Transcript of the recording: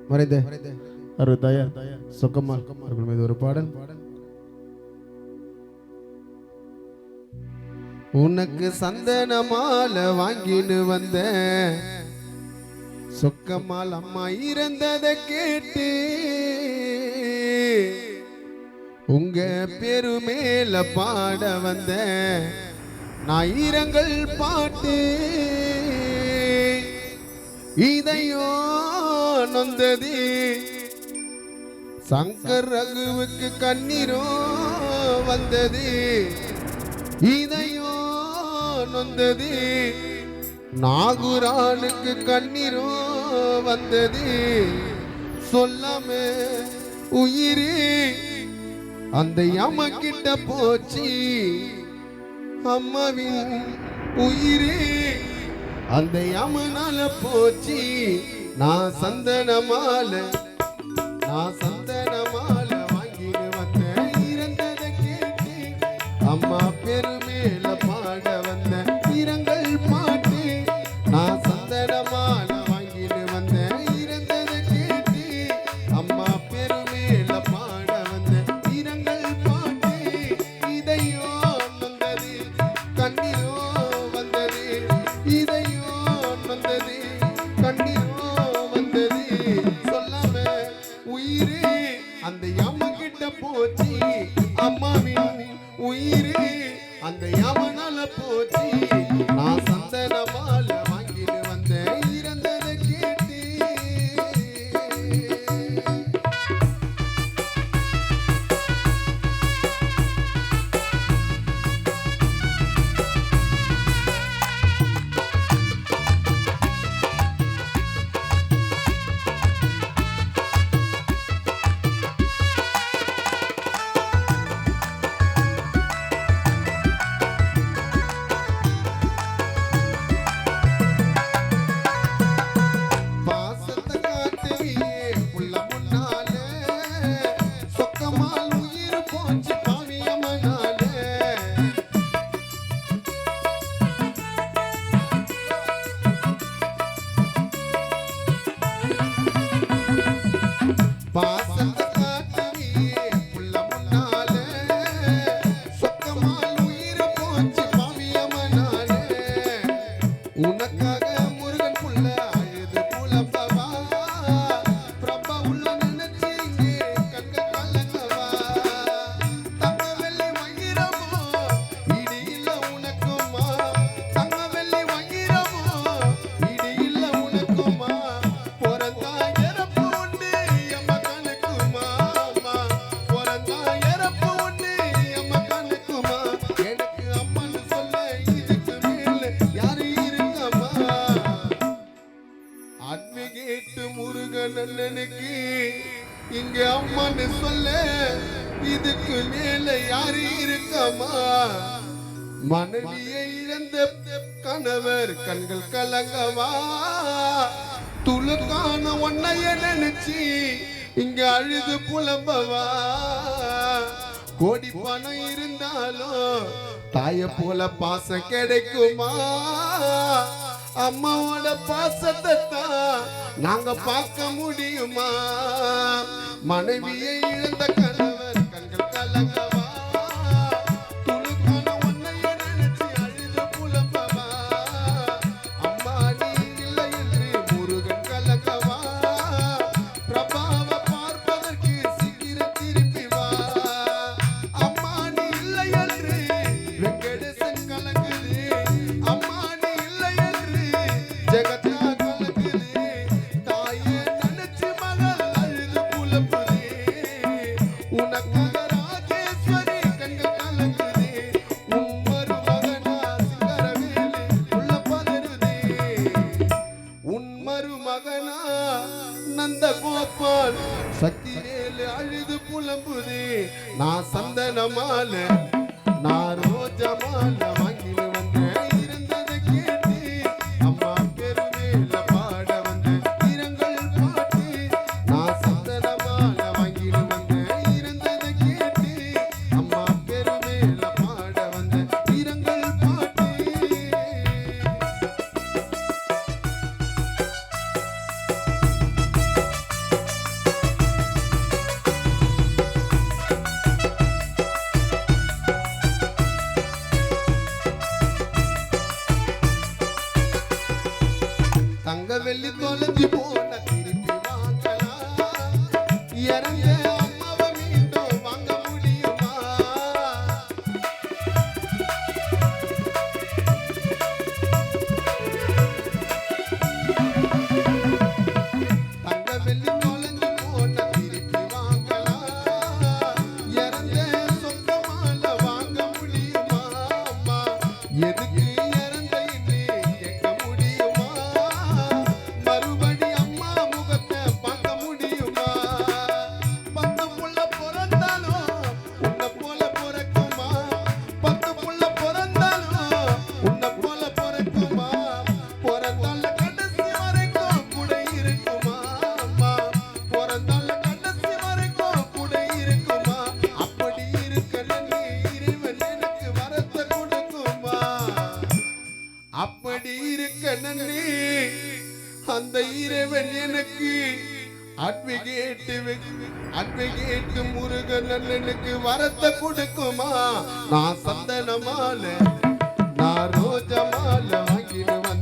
மறைந்த அருதயா சொக்கம்மாள் அவர்கள் மீது ஒரு பாடல். உனக்கு சந்தன மாலை வாங்கின்னு வந்த சொக்கம்மாள் அம்மா இறந்ததை கேட்டு உங்க பேரு மேல பாட வந்த ஞாயிரங்கள் பாட்டு இதையோ நொந்தது சங்கர் ரகுவுக்கு கண்ணீரோ வந்தது இதையோ நொந்தது நாகுரானுக்கு கண்ணீரோ வந்தது சொல்லாம உயிரே அந்த அம்மா கிட்ட போச்சு அம்மாவின் உயிரே அந்த அம்மனால போச்சு நான் சந்தன மாலை வாங்கிட்டு வந்தேன் இறந்ததை கேட்டு அம்மா பேரு மேல பாட வந்த இரங்கல் பாட்டு நான் சந்தன மாலை வாங்கிட்டு வந்தேன் இறந்ததை கேட்டு அம்மா பேரு மேல பாட வந்த இரங்கல் பாட்டு இதையோ வந்தது கண்ணீரோ வந்தது இதையோ வந்தது கண்ணீரோ வந்தது சொல்லாம உயிரே அந்த அம்மா கிட்ட போச்சு அம்மாவின் உயிரே அந்த அம்மனால போச்சு நான் சந்தன மாலை வாங்கிட்டு வந்தேன் இறந்ததை கேட்டு. இங்க அம்மான்னு சொல்ல இதுக்கு மேல யாரு இருக்கமா மனைவியை இழந்த கணவர் கண்கள் கலங்கவா துளுக்கான ஒன்னைய நினைச்சு இங்க அழுது புலம்பவா கோடி பணம் இருந்தாலும் தாய போல பாசம் கிடைக்குமா அம்மாவோட பாசத்தை தான் நாங்க பார்க்க முடியுமா மனைவியை இழந்த கணவர் கண்கள் கலங்கவா துளுக்கான ஒன்னைய நினைச்சு அழுது புலம்பவா அம்மா நீ இல்லை என்று முருகன் கலங்கவா பிரபாவ பார்ப்பதற்கு சீக்கிரம் திரும்பி வா அம்மா நீ இல்லை என்று வெங்கடேசன் கலங்குது அம்மா நீ இல்லை என்று ஜெகத்தா கலங்குது தாயே நினைச்சு மகள் அழுது புலம்புது உனக்காக ராஜேஸ்வரி கண்கள் கலங்குது உன் மருமகனா சிங்கரவேலு உள்ள பதறுது உன் மருமகனா நந்த கோபால் சக்திவேலு அழுது புலம்புது நான் சந்தன மாலை நான் ரோஜா மாலை வாங்கிட்டு வந்தேன் இருந்ததை கேட்டு அம்மா பேரு மேல பாட வந்தேன் இரங்கல் பாட்டு நான் சந்தன மாலை வாங்கிட்டு வந்தேன் இருந்ததை கேட்டு அம்மா பேரு மேல பாட வந்தேன் இரங்கல் பாட்டு. எனக்கு அட்வகேட் முருகன் எனக்கு வரத்தை கொடுக்குமா? நான் சந்தன மாலை நான் ரோஜா மாலை வாங்கிடுவேன்.